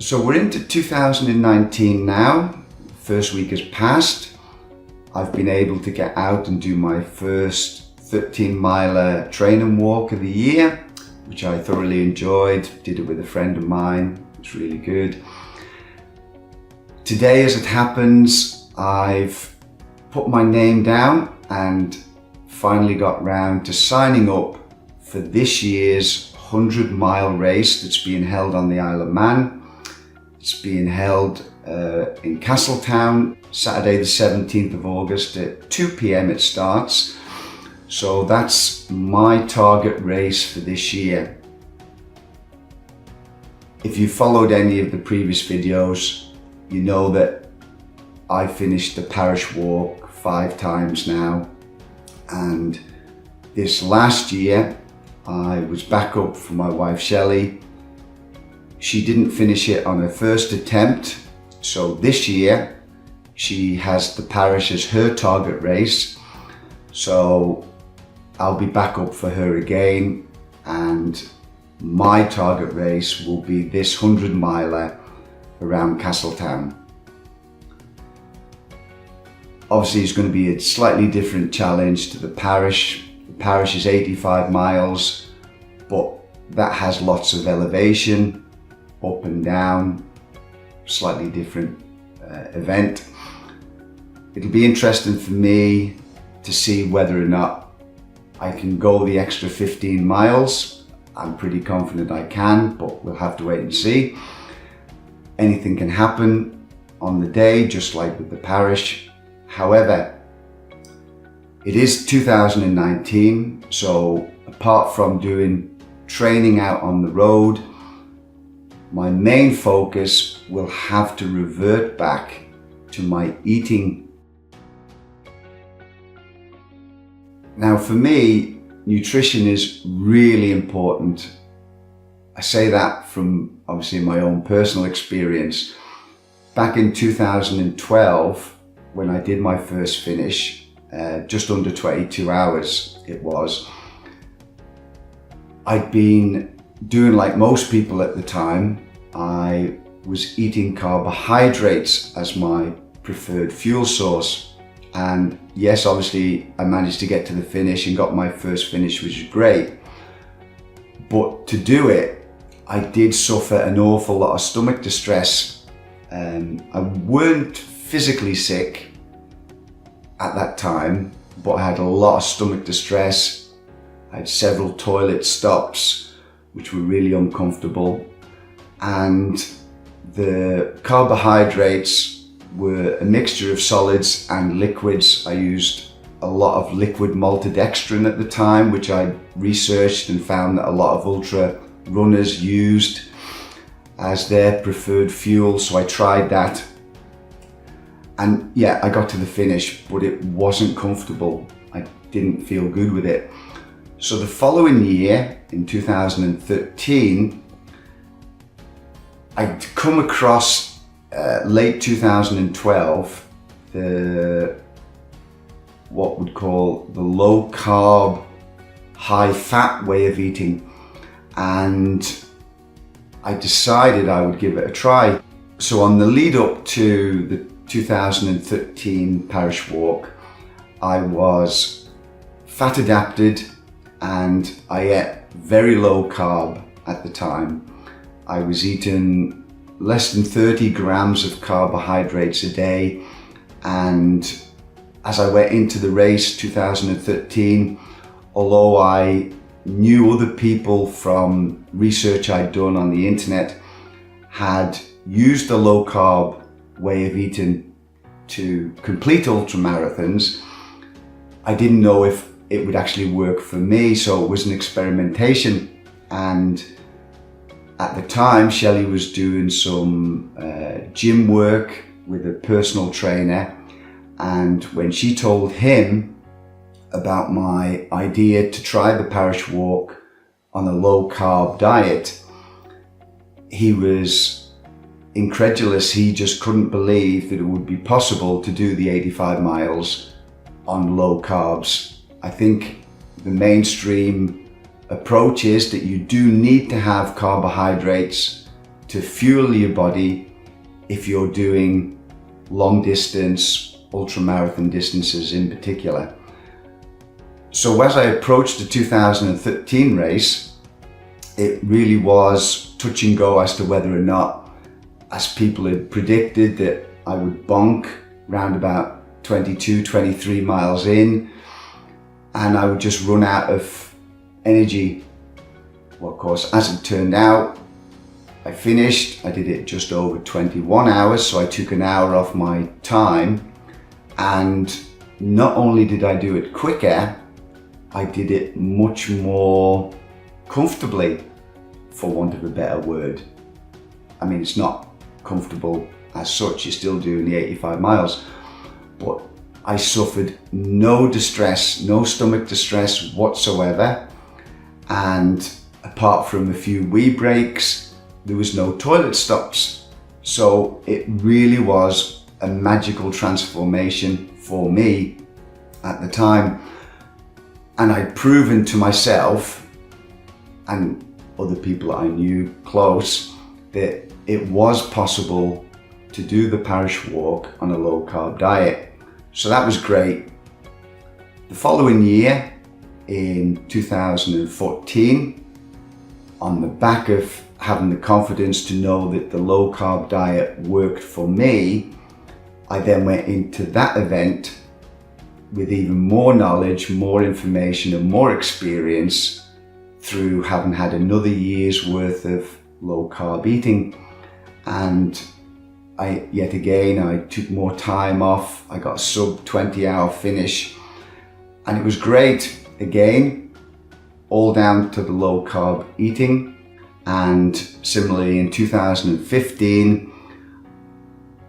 So we're into 2019 now. First week has passed. I've been able to get out and do my first 13-miler train and walk of the year, which I thoroughly enjoyed. Did it with a friend of mine. It's really good. Today, as it happens, I've put my name down and finally got round to signing up for this year's 100-mile race that's being held on the Isle of Man. It's being held in Castletown, Saturday the 17th of August at 2 p.m. it starts. So that's my target race for this year. If you followed any of the previous videos, you know that I finished the Parish walk 5 times now. And this last year, I was back up for my wife Shelley. She didn't finish it on her first attempt, so this year she has the Parish as her target race. So I'll be back up for her again, and my target race will be this 100-miler around Castletown. Obviously it's going to be a slightly different challenge to the Parish. The Parish is 85 miles, but that has lots of elevation, up and down, slightly different event. It'll be interesting for me to see whether or not I can go the extra 15 miles. I'm pretty confident I can, but we'll have to wait and see. Anything can happen on the day, just like with the Parish. However, it is 2019, so apart from doing training out on the road, my main focus will have to revert back to my eating. Now for me, nutrition is really important. I say that from obviously my own personal experience. Back in 2012, when I did my first finish, just under 22 hours it was, I'd been doing like most people at the time. I was eating carbohydrates as my preferred fuel source. And yes, obviously I managed to get to the finish and got my first finish, which is great. But to do it, I did suffer an awful lot of stomach distress. I weren't physically sick at that time, but I had a lot of stomach distress. I had several toilet stops, which were really uncomfortable. And the carbohydrates were a mixture of solids and liquids. I used a lot of liquid maltodextrin at the time, which I researched and found that a lot of ultra runners used as their preferred fuel. So I tried that. And yeah, I got to the finish, but it wasn't comfortable. I didn't feel good with it. So the following year, in 2013, I'd come across late 2012 what we'd call the low carb, high fat way of eating, and I decided I would give it a try. So on the lead up to the 2013 Parish walk, I was fat adapted and I ate very low carb at the time. I was eating less than 30 grams of carbohydrates a day, and as I went into the race 2013, although I knew other people from research I'd done on the internet had used the low carb way of eating to complete ultramarathons, I didn't know if it would actually work for me, so it was an experimentation. And at the time, Shelley was doing some gym work with a personal trainer, and when she told him about my idea to try the Parish walk on a low carb diet, he was incredulous. He just couldn't believe that it would be possible to do the 85 miles on low carbs. I think the mainstream approach is that you do need to have carbohydrates to fuel your body if you're doing long distance, ultra marathon distances in particular. So as I approached the 2013 race, it really was touch and go as to whether or not, as people had predicted, that I would bonk round about 22, 23 miles in, and I would just run out of energy. Well, of course, as it turned out, I finished. I did it just over 21 hours, so I took an hour off my time, and not only did I do it quicker, I did it much more comfortably, for want of a better word. I mean, it's not comfortable as such, you're still doing the 85 miles, but I suffered no distress, no stomach distress whatsoever, and apart from a few wee breaks, there was no toilet stops. So it really was a magical transformation for me at the time. And I'd proven to myself and other people I knew close that it was possible to do the Parish walk on a low carb diet. So that was great. The following year, in 2014, on the back of having the confidence to know that the low carb diet worked for me, I then went into that event with even more knowledge, more information and more experience through having had another year's worth of low carb eating. And yet again, I took more time off. I got a sub 20-hour finish, and it was great. Again, all down to the low carb eating. And similarly in 2015,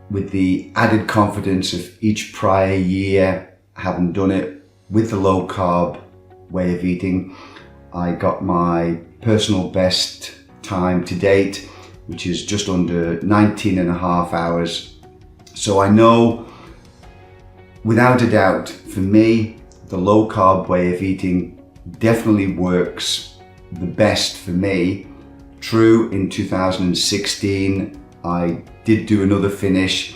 with the added confidence of each prior year having done it with the low carb way of eating, I got my personal best time to date, which is just under 19 and a half hours. So I know without a doubt, for me, the low carb way of eating definitely works the best for me. True, in 2016, I did do another finish,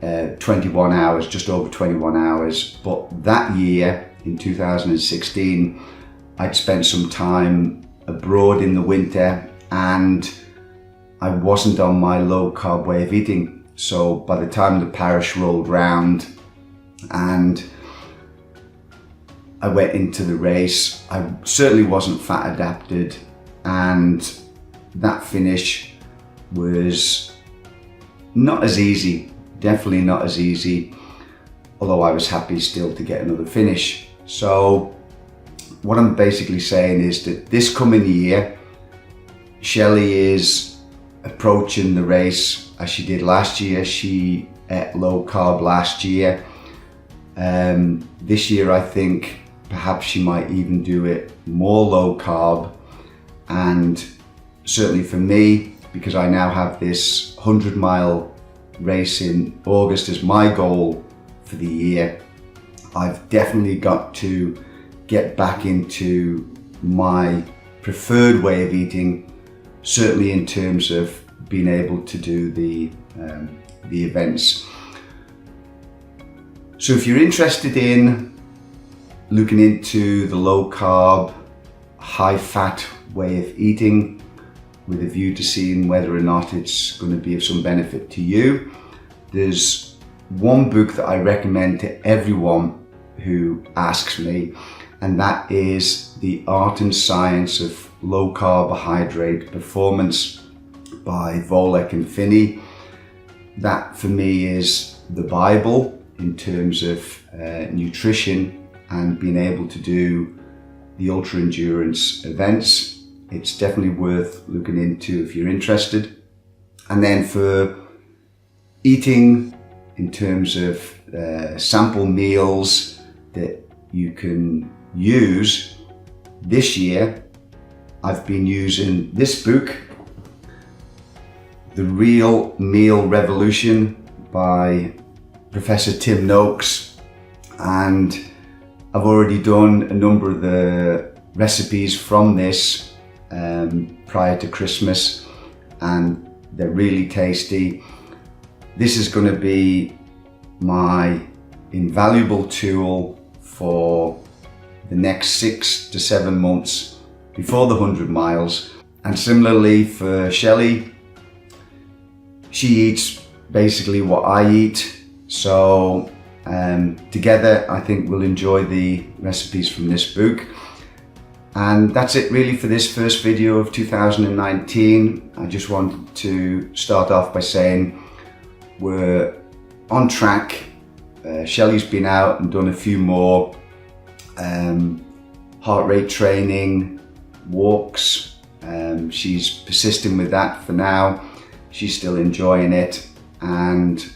21 hours, just over 21 hours. But that year, in 2016, I'd spent some time abroad in the winter and I wasn't on my low carb way of eating. So by the time the Parish rolled round and I went into the race, I certainly wasn't fat adapted, and that finish was not as easy, definitely not as easy, although I was happy still to get another finish. So what I'm basically saying is that this coming year, Shelley is approaching the race as she did last year. She ate low carb last year. This year I think perhaps she might even do it more low carb, and certainly for me, because I now have this 100-mile race in August as my goal for the year, I've definitely got to get back into my preferred way of eating, certainly in terms of being able to do the events. So if you're interested in looking into the low carb, high fat way of eating with a view to seeing whether or not it's going to be of some benefit to you, there's one book that I recommend to everyone who asks me, and that is The Art and Science of Low Carbohydrate Performance by Volek and Finney. That for me is the Bible in terms of nutrition and being able to do the ultra endurance events. It's definitely worth looking into if you're interested. And then for eating, in terms of sample meals that you can use, this year I've been using this book, The Real Meal Revolution by Professor Tim Noakes, and I've already done a number of the recipes from this prior to Christmas, and They're really tasty. This is going to be my invaluable tool for the next 6 to 7 months before the 100 miles. And similarly for Shelley, she eats basically what I eat. So together I think we'll enjoy the recipes from this book. And that's it really for this first video of 2019. I just wanted to start off by saying we're on track. Shelley's been out and done a few more heart rate training, walks. She's persisting with that for now. She's still enjoying it. And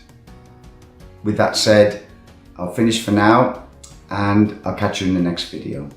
with that said, I'll finish for now and I'll catch you in the next video.